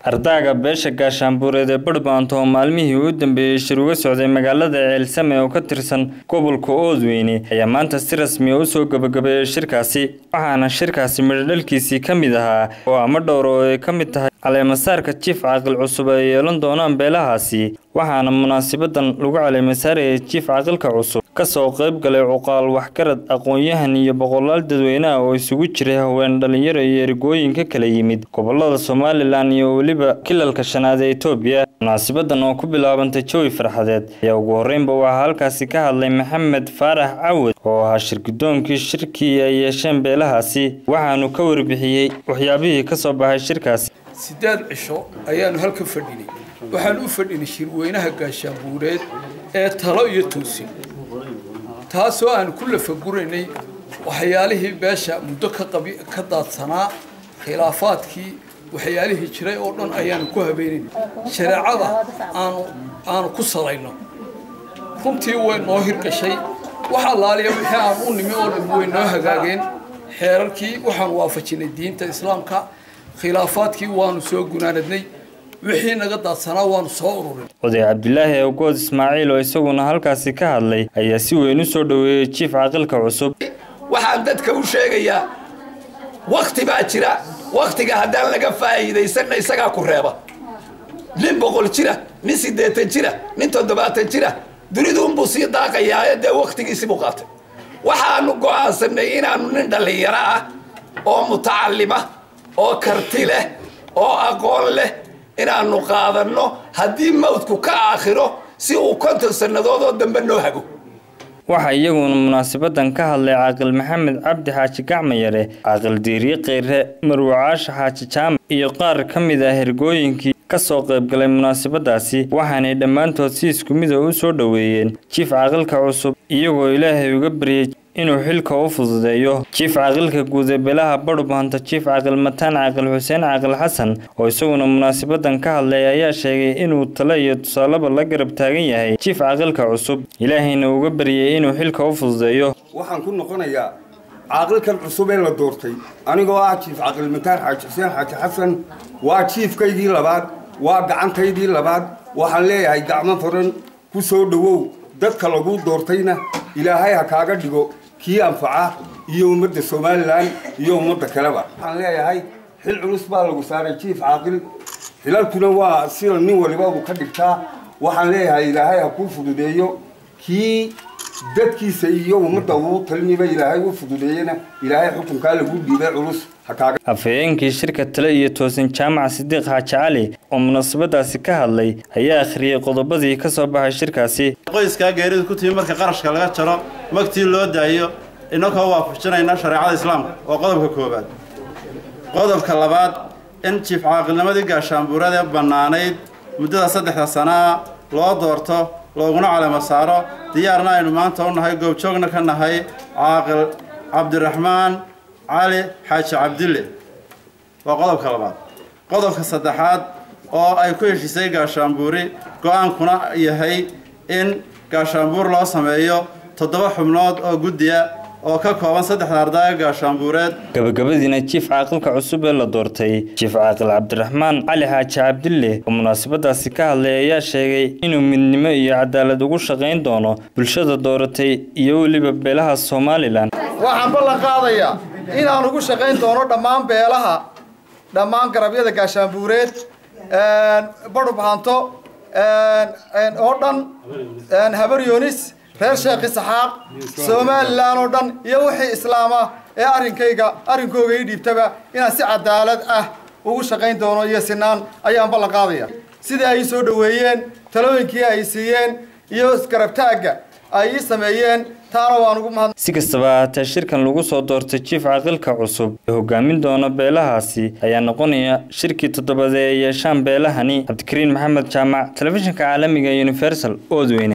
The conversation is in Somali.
ardayga beesha gaashaanbuureed ee Badhbaanto oo maalmihii u dambeeyay shir uga socday magaalada Ceelsame oo ka tirsan gobolka Oodweyne ayaa maanta si rasmi ah u soo gabagabeeyay shirkaasi waxaana shirkaasi midhadhalkiisii ka mid ahaa oo ama dhowr oo ay ka mid tahay caleemasaarka Chief Caaqil cusub ay yeelan doonaan beelahaasi waxaana munaasabadan lagu caleemasaarayay Chief Caaqilka cusub ka soo qayb galay cuqaal waxgarad aqoon-yahan iyo boqolaal dadweyne ah oo isugu jiray haween dhalinyaro iyo ergooyinka kala yimid gobolada Somaliland iyo waliba kilalka shanaad ee Itoobiya munaasabadan oo ku bilaabantay jawi farxadeed ayaa ugu horeynba waxaa halkaasi ka hadlay Maxamed Faarax Cawad oo ahaa shirgudoonkii shirkii ay yeesheen beelahaasi waxaanu ka warbixiyay waxyaabihii ka soo baxay shirkaasi 8 cisho ayaanu halka fadhinay waxaan u fadhinay shirweynaha gaashaanbuureed ee talo iyo toosin taasoo aan ku lafaguraynay waxyaalihii beesha muddo ka daadsanaa khilaafaadkii waxyaalihii jiray oo dhan ayaan ku habeenin shariicada aan ku salayno runtii way noo hirgashay waxa laaliya wixii aan u nimi oo dhan way noo hagaageen xeerarkii waxaan waafajinay diinta islaamka khilaafaadkii waanu soo gunaanadnay wixii naga daadsanaa waanu soo ururin oday Cabdilaahi Awgood Ismaaciil oo isaguna halkaasi ka hadlay ayaa si weyn u soo dhaweeyay Chief Caaqilka cusub waxaan dadka u sheegayaa waqti baa jira waqtiga haddaan laga faa'iidaysan isaga ku reeba nin 100 jira nin 80 jira nin 70 jira dunidu un buu sii daaqayaa ee waqtigiisa buu qaatay waxaanu go'aansanay inaanu nin dhalinyaro ah oo mutacallima oo karti leh oo aqoon leh inaanu qaadano haddii mawdku ka aakhiro si uu 50 sanadood oo dambe noo hago waxa iyaguna munaasabadan ka hadlay Caaqil Maxamed Cabdi Xaaji Gacmayare Caaqil Diiriye Qeyre Marwaash Xaaji Jaam iyo qaar ka mid ah hergooyinkii ka soo qayb galay munaasabadaasi waxaanay dhammaantood si isku mid ah u soo dhaweeyeen Chief Caaqilka cusub iyagoo Ilaahay uga baryay inuu xilka u fududeeyo Chief Caaqilka guud ee beelaha Badhbaanto Chief Caaqil Mataan Caaqil Xuseen Caaqil Xasan oo isaguna munaasabadan ka hadlay ayaa sheegay inuu talo iyo tusaalaba la garab taagan yahay Chief Caaqilka cusub Ilaahayna uga baryay inuu xilka u fududeeyo waxaan ku noqonayaa caaqilkan cusub ee la doortay anigoo ah Chief Caaqil Mataan Xaaji Xuseen Xaaji Xasan waa chiefkaygii labaad waa gacantaydii labaad waxaan leeyahay gacmo furan ku soo dhawow dadka lagu doortayna Ilaahay ha kaaga dhigo kii anfaca iyo ummadda Somaliland iyo ummadda kaleba waxaan leeyahay xil culus baa lagu saaray Chief Caaqil xilalkuna waa sida nin waliba uu ka dhigtaa waxaan leeyahay Ilaahay ha ku fududeeyo kii dadkiisa iyo ummadda uu talniba Ilaahay u fududeeyana Ilaahay xukunka lagu dhiibay culus ha kaaga afayeenkii shirka talo iyo toosin jaamac Sidiiq Xaaji Cali oo munaasabadaasi ka hadlay ayaa akhriyay qodobadii ka soo baxay shirkaasi qoyska geeridu ku timi marka qarashka laga jaro magtii loo daayo inagoo waafajinayna shariicada islaamka oo qodobka koobaad qodobka labaad in Chief Caaqilnimadii gaashaanbuureed ee bannaanayd muddada 3 sano loo doorto looguna caleemasaaro diyaarna aynu maanta u nahay goobjoogna ka nahay Caaqil Cabdiraxmaan Cali Xaaji Cabdille waa qodobka labaad qodobka saddexaad oo ay ku heshiisay gaashaanbuuri go'aankuna yahay in gaashaanbuur loo sameeyo 7 xubnood oo guddiya oo ka kooban 3 arday gaashaanbuureed gabagabadiina Chief Caaqilka cusub ee la doortay Chief Caaqil Cabdiraxmaan Cali Xaaji Cabdille oo munaasabadaasi ka hadlay ayaa sheegay inuu midnimo iyo cadaalad ugu shaqeyn doono bulshada dooratay iyo waliba beelaha Somaliland waxaan ballan qaadayaa inaan ugu shaqeyn doono dhammaan beelaha dhammaan garabyada gaashaanbuureed Badhbaanto oo dhan habar Yoonis reer Sheekh Isxaaq Somaliland oo dhan iyo wixii islaama ee arrinkooga ii dhiibtaba inaan si cadaalad ah ugu shaqeyn doono iyo sinaan ayaan ballan qaadayaa sida ay soo dhaweeyeen talooyinkii ay siiyeen iyo iskarabtaaga ay sameeyeen taana waan ugu mahad si kastaba ta shirkan lagu soo doortay Chief Caaqilka cusub ee hogaamin doona beelahaasi ayaa noqonaya shirkii 7 ee yeeshaan beelahani Cabdikariin Maxamed Jaamac telefishinka caalamiga Universal Oodweyne